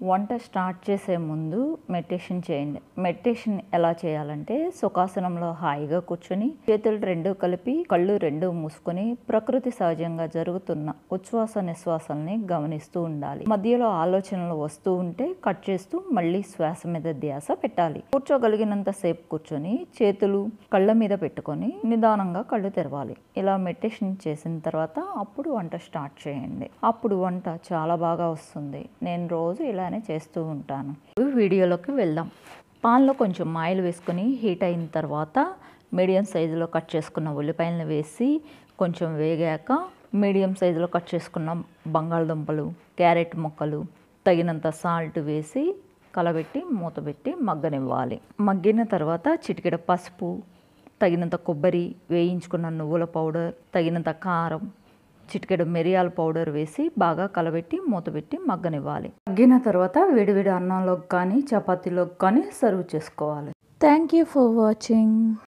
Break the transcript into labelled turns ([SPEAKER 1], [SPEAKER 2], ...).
[SPEAKER 1] వంట స్టార్ట్ చేసే ముందు మెడిటేషన్ చేయండి. మెడిటేషన్ ఎలా చేయాలంటే సుఖాసనంలో హాయిగా కూర్చొని చేతులు రెండు కలిపి కళ్ళు రెండు మూసుకొని ప్రకృతి సహజంగా జరుగుతున్న ఉచ్ఛ్వాస నిశ్వాసాలని గమనిస్తూ ఉండాలి. మధ్యలో ఆలోచనలు వస్తూ ఉంటే కట్ చేస్తూ మళ్ళీ శ్వాస మీద ధ్యాస పెట్టాలి. కూర్చోగలిగినంత సేపు కూర్చొని చేతులు కళ్ళ మీద పెట్టుకొని నిదానంగా కళ్ళు తెరవాలి. ఇలా మెడిటేషన్ చేసిన తర్వాత అప్పుడు వంట స్టార్ట్ చేయండి. అప్పుడు వంట చాలా బాగా వస్తుంది. నేను రోజు ఇలానే చేస్తూ ఉంటాను. వీడియోలోకి వెళ్దాం. పాన్లో కొంచెం ఆయిల్ వేసుకొని హీట్ అయిన తర్వాత మీడియం సైజులో కట్ చేసుకున్న ఉల్లిపాయలను వేసి కొంచెం వేగాక మీడియం సైజులో కట్ చేసుకున్న బంగాళదుంపలు, క్యారెట్ ముక్కలు, తగినంత సాల్ట్ వేసి కలబెట్టి మూతబెట్టి మగ్గనివ్వాలి. మగ్గిన తర్వాత చిటికెడ పసుపు, తగినంత కొబ్బరి, వేయించుకున్న నువ్వుల పౌడర్, తగినంత కారం, చిటికెడు మిరియాల పౌడర్ వేసి బాగా కలబెట్టి మూతబెట్టి మగ్గనివ్వాలి. మగ్గిన తర్వాత వేడివేడి అన్నంలోకి కానీ చపాతీలోకి కానీ సర్వ్ చేసుకోవాలి. Thank you for watching.